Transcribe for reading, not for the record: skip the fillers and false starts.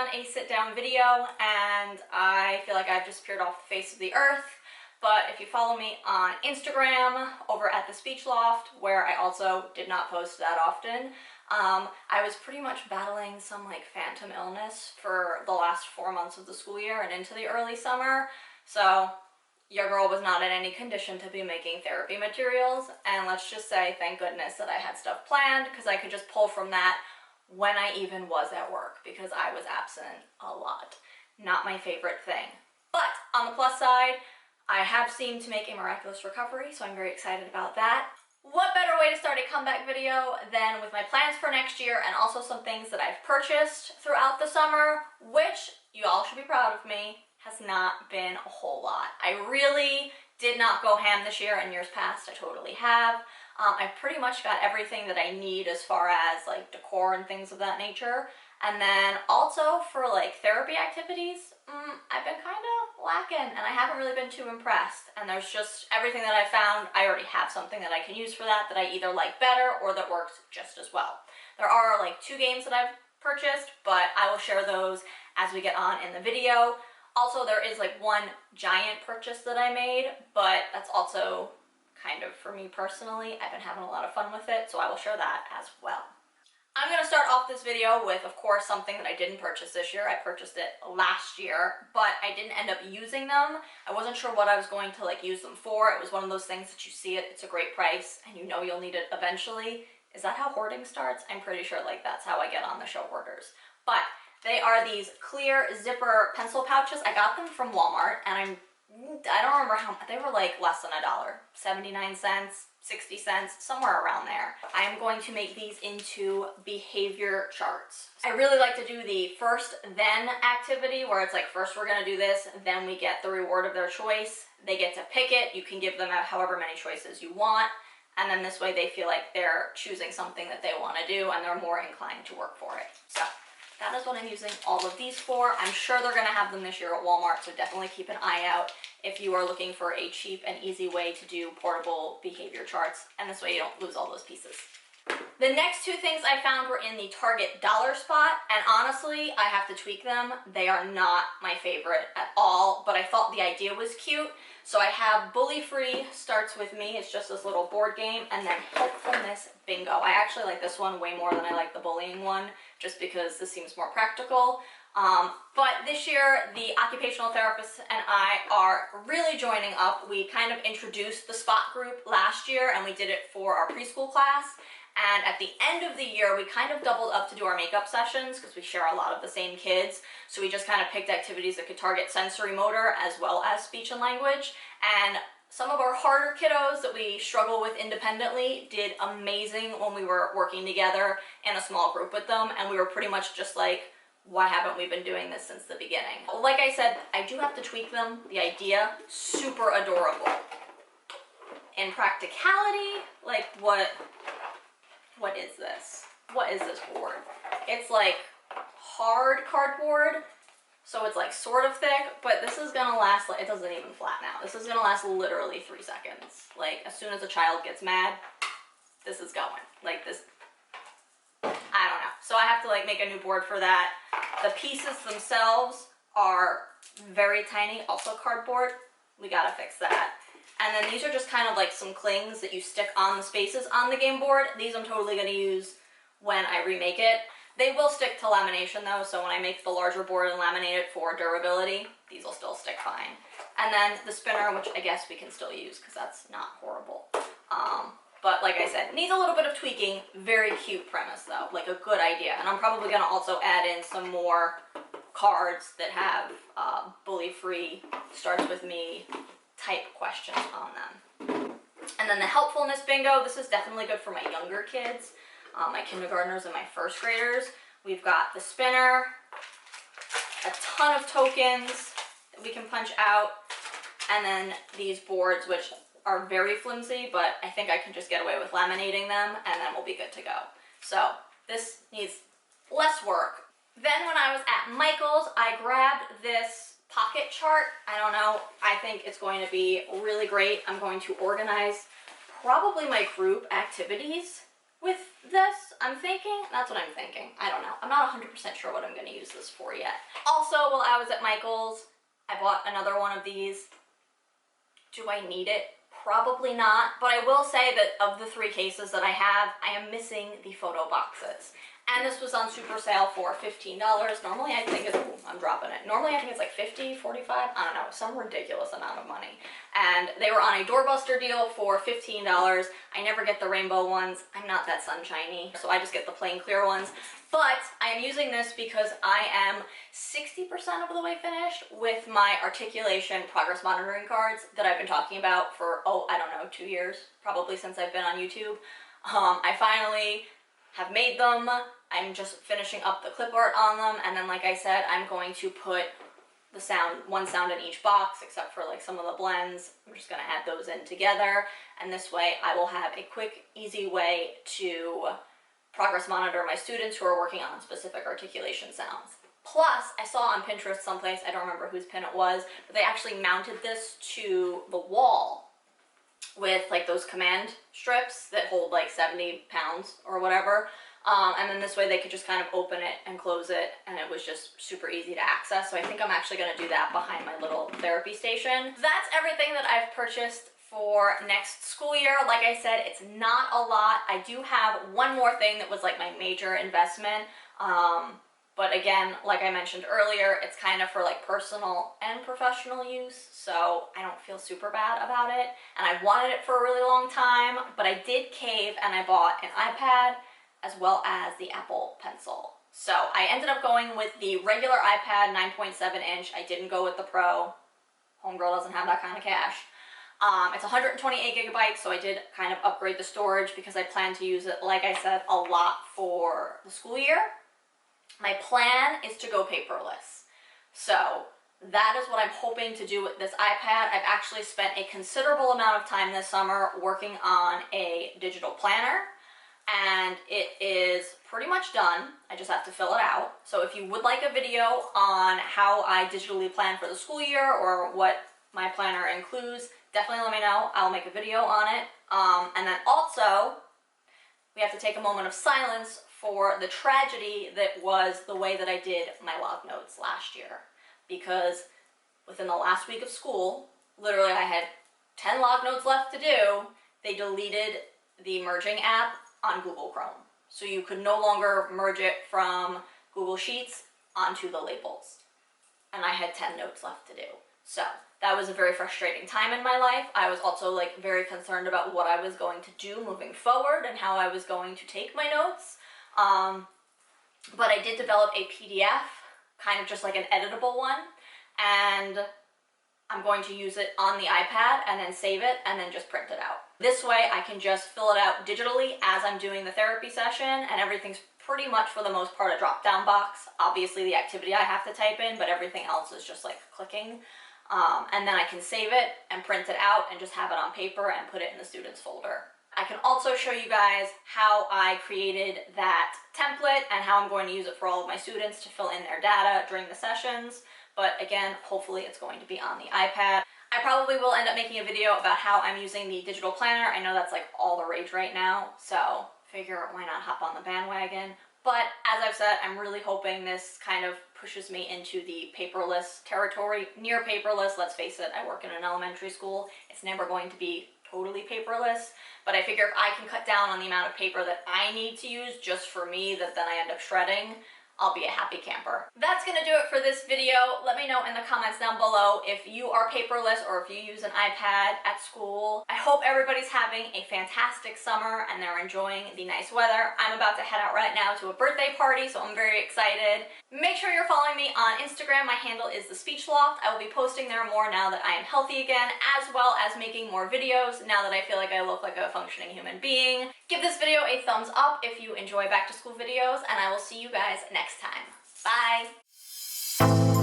done a sit-down video and I feel like I've disappeared off the face of the earth. But if you follow me on Instagram over at the Speech Loft, where I also did not post that often, I was pretty much battling some like phantom illness for the last 4 months of the school year and into the early summer. So your girl was not in any condition to be making therapy materials, and let's just say thank goodness that I had stuff planned because I could just pull from that when I even was at work, because I was absent a lot. Not my favorite thing. But on the plus side, I have seemed to make a miraculous recovery, so I'm very excited about that. What better way to start a comeback video than with my plans for next year and also some things that I've purchased throughout the summer, which you all should be proud of me, has not been a whole lot. I really did not go ham this year. In years past, I totally have. I've pretty much got everything that I need as far as like decor and things of that nature. And then also for like therapy activities, I've been kind of lacking and I haven't really been too impressed. And there's just everything that I found, I already have something that I can use for that I either like better or that works just as well. There are like 2 games that I've purchased, but I will share those as we get on in the video. Also, there is like one giant purchase that I made, but that's also kind of for me personally. I've been having a lot of fun with it, so I will share that as well. I'm going to start off this video with, of course, something that I didn't purchase this year. I purchased it last year, but I didn't end up using them. I wasn't sure what I was going to like use them for. It was one of those things that you see it, it's a great price, and you know you'll need it eventually. Is that how hoarding starts? I'm pretty sure like that's how I get on the show hoarders. But they are these clear zipper pencil pouches. I got them from Walmart, and I don't remember how, they were like less than $1, 79 cents, 60 cents, somewhere around there. I am going to make these into behavior charts. I really like to do the first then activity, where it's like first we're gonna do this, then we get the reward of their choice. They get to pick it. You can give them however many choices you want, and then this way they feel like they're choosing something that they want to do and they're more inclined to work for it. So that is what I'm using all of these for. I'm sure they're going to have them this year at Walmart, so definitely keep an eye out if you are looking for a cheap and easy way to do portable behavior charts, and this way you don't lose all those pieces. The next 2 things I found were in the Target dollar spot, and honestly, I have to tweak them. They are not my favorite at all, but I thought the idea was cute. So I have Bully Free Starts With Me. It's just this little board game, and then Helpfulness Bingo. I actually like this one way more than I like the bullying one, just because this seems more practical. But this year, the occupational therapist and I are really joining up. We kind of introduced the spot group last year, and we did it for our preschool class. And at the end of the year, we kind of doubled up to do our makeup sessions because we share a lot of the same kids. So we just kind of picked activities that could target sensory motor as well as speech and language. And some of our harder kiddos that we struggle with independently did amazing when we were working together in a small group with them. And we were pretty much just like, why haven't we been doing this since the beginning? Like I said, I do have to tweak them. The idea, super adorable. In practicality, like what is this? What is this board? It's like hard cardboard, so it's like sort of thick, but this is gonna last, like, it doesn't even flatten out. This is gonna last literally 3 seconds. Like, as soon as a child gets mad, this is going. Like this, I don't know. So I have to like make a new board for that. The pieces themselves are very tiny, also cardboard. We gotta fix that. And then these are just kind of like some clings that you stick on the spaces on the game board. These I'm totally going to use when I remake it. They will stick to lamination though, so when I make the larger board and laminate it for durability, these will still stick fine. And then the spinner, which I guess we can still use because that's not horrible. But like I said, needs a little bit of tweaking. Very cute premise though, like a good idea. And I'm probably going to also add in some more cards that have Bully Free Starts With Me type questions on them. And then the Helpfulness Bingo, this is definitely good for my younger kids, my kindergartners and my 1st graders. We've got the spinner, a ton of tokens that we can punch out, and then these boards, which are very flimsy, but I think I can just get away with laminating them, and then we'll be good to go. So this needs less work. Then when I was at Michael's, I grabbed this pocket chart. I don't know, I think it's going to be really great. I'm going to organize probably my group activities with this, that's what I'm thinking. I don't know. I'm not 100% sure what I'm going to use this for yet. Also, while I was at Michael's, I bought another one of these. Do I need it? Probably not, but I will say that of the 3 cases that I have, I am missing the photo boxes. And this was on super sale for $15. Normally I think it's, I'm dropping it. Normally I think it's like $50, $45, I don't know, some ridiculous amount of money. And they were on a doorbuster deal for $15. I never get the rainbow ones. I'm not that sunshiny, so I just get the plain clear ones. But I am using this because I am 60% of the way finished with my articulation progress monitoring cards that I've been talking about for, I don't know, 2 years, probably since I've been on YouTube. I finally have made them. I'm just finishing up the clip art on them, and then like I said, I'm going to put the sound, one sound in each box, except for like some of the blends. I'm just gonna add those in together, and this way I will have a quick, easy way to progress monitor my students who are working on specific articulation sounds. Plus, I saw on Pinterest someplace, I don't remember whose pin it was, but they actually mounted this to the wall with like those command strips that hold like 70 pounds or whatever. And then this way they could just kind of open it and close it, and it was just super easy to access. So I think I'm actually gonna do that behind my little therapy station. That's everything that I've purchased for next school year. Like I said, it's not a lot. I do have one more thing that was like my major investment. But again, like I mentioned earlier, it's kind of for like personal and professional use, so I don't feel super bad about it. And I've wanted it for a really long time, but I did cave and I bought an iPad as well as the Apple Pencil. So I ended up going with the regular iPad 9.7 inch. I didn't go with the Pro. Homegirl doesn't have that kind of cash. It's 128 gigabytes, so I did kind of upgrade the storage because I plan to use it, like I said, a lot for the school year. My plan is to go paperless. So that is what I'm hoping to do with this iPad. I've actually spent a considerable amount of time this summer working on a digital planner, and it is pretty much done. I just have to fill it out. So if you would like a video on how I digitally plan for the school year or what my planner includes, definitely let me know. I'll make a video on it. And then also, we have to take a moment of silence for the tragedy that was the way that I did my log notes last year. Because within the last week of school, literally I had 10 log notes left to do. They deleted the merging app on Google Chrome. So you could no longer merge it from Google Sheets onto the labels. And I had 10 notes left to do. So that was a very frustrating time in my life. I was also like very concerned about what I was going to do moving forward and how I was going to take my notes. But I did develop a PDF, kind of just like an editable one, and I'm going to use it on the iPad and then save it and then just print it out. This way I can just fill it out digitally as I'm doing the therapy session, and everything's pretty much for the most part a drop-down box. Obviously the activity I have to type in, but everything else is just like clicking. And then I can save it and print it out and just have it on paper and put it in the students folder. I can also show you guys how I created that template and how I'm going to use it for all of my students to fill in their data during the sessions. But again, hopefully it's going to be on the iPad. I probably will end up making a video about how I'm using the digital planner. I know that's like all the rage right now, so figure why not hop on the bandwagon. But as I've said, I'm really hoping this kind of pushes me into the paperless territory. Near paperless, let's face it, I work in an elementary school. It's never going to be totally paperless, but I figure if I can cut down on the amount of paper that I need to use just for me that then I end up shredding, I'll be a happy camper. That's gonna do it for this video. Let me know in the comments down below if you are paperless or if you use an iPad at school. I hope everybody's having a fantastic summer and they're enjoying the nice weather. I'm about to head out right now to a birthday party, so I'm very excited. Make sure you're following me on Instagram. My handle is The Speech Loft. I will be posting there more now that I am healthy again, as well as making more videos now that I feel like I look like a functioning human being. Give this video a thumbs up if you enjoy back to school videos, and I will see you guys next time. Bye!